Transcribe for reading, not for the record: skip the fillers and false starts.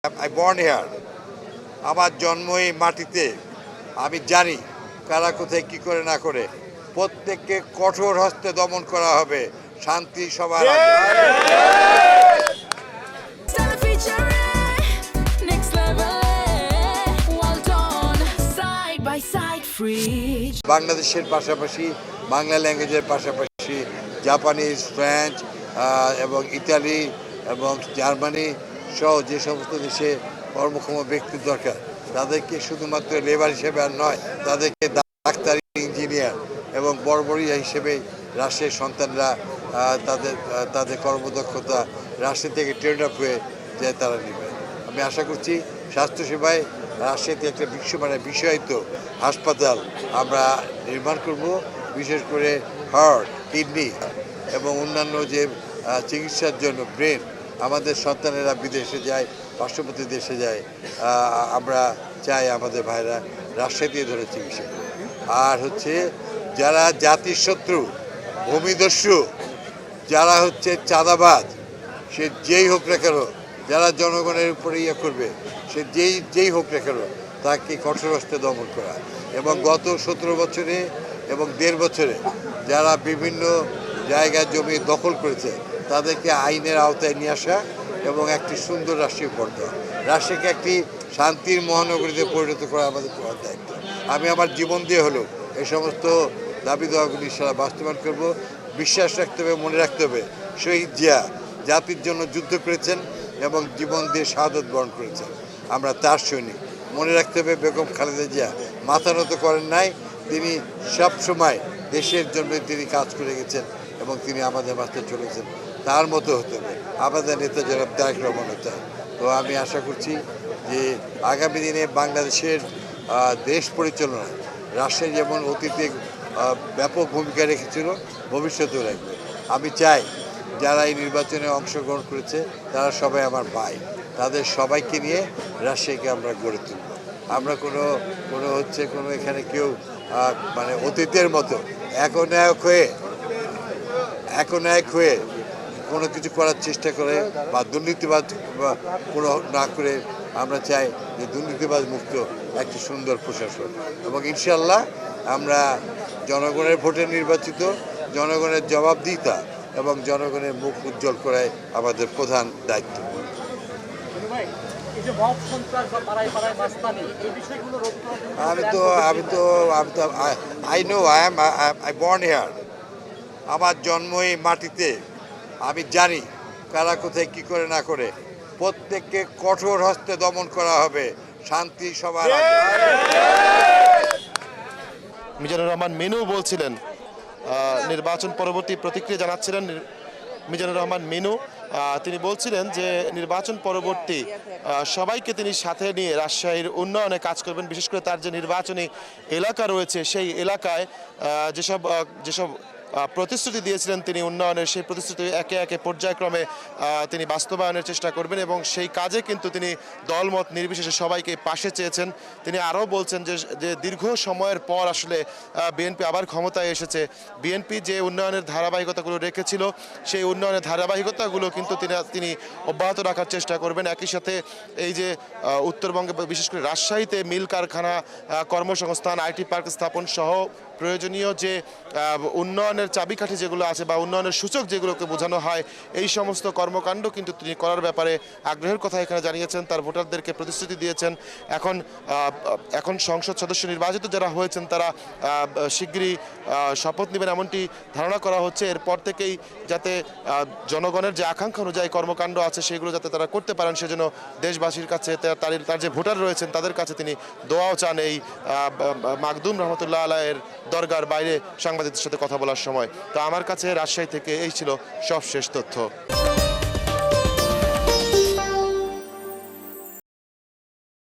I born here. আমার জন্ম এই মাটিতে। আমি জানি কারা কোথায় কি করে না করে প্রত্যেককে কঠোর হস্তে দমন করা হবে শান্তি সবার আগে। বাংলাদেশের পাশাপাশি বাংলা ল্যাঙ্গুয়েজের পাশাপাশি জাপানিজ, ফ্রেঞ্চ এবং ইতালি এবং জার্মানি সহ যে সমস্ত দেশে কর্মক্ষম ব্যক্তির দরকার তাদেরকে শুধুমাত্র লেবার হিসেবে আর নয়, তাদেরকে ডাক্তার, ইঞ্জিনিয়ার এবং বড়বড়িয়া হিসেবে রাষ্ট্রের সন্তানরা তাদের কর্মদক্ষতা রাষ্ট্র থেকে ট্রেন আপ হয়ে যায় তারা নেবে। আমি আশা করছি স্বাস্থ্যসেবায় রাজশাহীতে একটা বিষয়ায়িত হাসপাতাল আমরা নির্মাণ করব, বিশেষ করে হার্ট, কিডনি এবং অন্যান্য যে চিকিৎসার জন্য ব্রেন। আমাদের সন্তানেরা বিদেশে যায়, পার্শ্ববর্তী দেশে যায়, আমরা চাই আমাদের ভাইরা রাজশাহীতে ধরে চিকিৎসা। আর হচ্ছে যারা জাতির শত্রু, ভূমিদস্যু, যারা হচ্ছে চাঁদাবাজ, সে যেই হোক না কেন, যারা জনগণের উপরে ইয়ে করবে, সে যেই হোক না কেন, তাকে কঠোর হস্তে দমন করা। এবং গত 17 বছরে এবং 1.5 বছরে যারা বিভিন্ন জায়গায় জমি দখল করেছে তাদেরকে আইনের আওতায় নিয়ে আসা এবং একটি সুন্দর রাষ্ট্রীয় পর্দা, রাষ্ট্রকে একটি শান্তির মহানগরীতে পরিণত করা আমাদের প্রধান দায়িত্ব। আমি আমার জীবন দিয়ে হলেও এই সমস্ত দাবি দেওয়াগুলি সারা বাস্তবায়ন করব। বিশ্বাস রাখতে হবে, মনে রাখতে হবে শহীদ জিয়া জাতির জন্য যুদ্ধ করেছেন এবং জীবন দিয়ে শাহাদত বরণ করেছেন। আমরা তার সৈনিক। মনে রাখতে হবে বেগম খালেদা জিয়া মাথা নত করেন নাই, তিনি সব সময় দেশের জন্য তিনি কাজ করে গেছেন এবং তিনি আমাদের মাঝে চলেছেন। তার মতো হতে হবে আমাদের নেতা জনাব তারেক রহমান চায়। তো আমি আশা করছি যে আগামী দিনে বাংলাদেশের দেশ পরিচালনায় রাষ্ট্রের যেমন অতীতে ব্যাপক ভূমিকা রেখেছিল, ভবিষ্যতেও রাখবে। আমি চাই যারা এই নির্বাচনে অংশগ্রহণ করেছে তারা সবাই আমার ভাই, তাদের সবাইকে নিয়ে রাজশাহীকে আমরা গড়ে তুলব। আমরা কোনো এখানে কেউ অতীতের মতো একনায়ক হয়ে কোনো কিছু করার চেষ্টা করে বা দুর্নীতিবাজ কোনো না করে আমরা চাই যে দুর্নীতিবাজ মুক্ত একটি সুন্দর প্রশাসন। এবং ইনশাল্লাহ আমরা জনগণের ভোটে নির্বাচিত, জনগণের জবাবদিহিতা এবং জনগণের মুখ উজ্জ্বল করাই আমাদের প্রধান দায়িত্ব। I born here. আমার জন্ম এই মাটিতে। আমি জানি কারা কোথায় কি করে না করে প্রত্যেককে কঠোর হস্তে দমন করা হবে শান্তি সবার আগে। মিজানুর রহমান মিনু বলছিলেন, নির্বাচন পরবর্তী প্রতিক্রিয়া জানাচ্ছিলেন মিজানুর রহমান মিনু। তিনি বলছিলেন যে নির্বাচন পরবর্তী সবাইকে তিনি সাথে নিয়ে রাজশাহীর উন্নয়নে কাজ করবেন। বিশেষ করে তার যে নির্বাচনী এলাকা রয়েছে সেই এলাকায় যেসব প্রতিশ্রুতি দিয়েছিলেন তিনি উন্নয়নের, সেই প্রতিশ্রুতি একে একে পর্যায়ক্রমে তিনি বাস্তবায়নের চেষ্টা করবেন এবং সেই কাজে কিন্তু তিনি দলমত নির্বিশেষে সবাইকে পাশে চেয়েছেন। তিনি আরও বলছেন যে দীর্ঘ সময়ের পর আসলে বিএনপি আবার ক্ষমতায় এসেছে। বিএনপি যে উন্নয়নের ধারাবাহিকতাগুলো রেখেছিল সেই উন্নয়নের ধারাবাহিকতাগুলো কিন্তু তিনি অব্যাহত রাখার চেষ্টা করবেন। একই সাথে এই যে উত্তরবঙ্গে বিশেষ করে রাজশাহীতে মিল কারখানা, কর্মসংস্থান, আইটি পার্ক স্থাপন সহ প্রয়োজনীয় যে উন্নয়নের চাবিকাঠি যেগুলো আছে বা উন্নয়নের সূচক যেগুলোকে বোঝানো হয়, এই সমস্ত কর্মকাণ্ড কিন্তু তিনি করার ব্যাপারে আগ্রহের কথা এখানে জানিয়েছেন, তার ভোটারদেরকে প্রতিশ্রুতি দিয়েছেন। এখন সংসদ সদস্য নির্বাচিত যারা হয়েছেন তারা শিগগিরই শপথ নেবেন এমনটি ধারণা করা হচ্ছে। এরপর থেকেই যাতে জনগণের যে আকাঙ্ক্ষা অনুযায়ী কর্মকাণ্ড আছে সেগুলো যাতে তারা করতে পারেন সেজন্য দেশবাসীর কাছে, তার যে ভোটার রয়েছেন তাদের কাছে তিনি দোয়াও চান। এই মাকদুম রহমতুল্লাহ আলাইয়ের দরগার বাইরে সাংবাদিকদের সাথে কথা বলার সময়। তো আমার কাছে রাজশাহী থেকে এই ছিল সবশেষ তথ্য।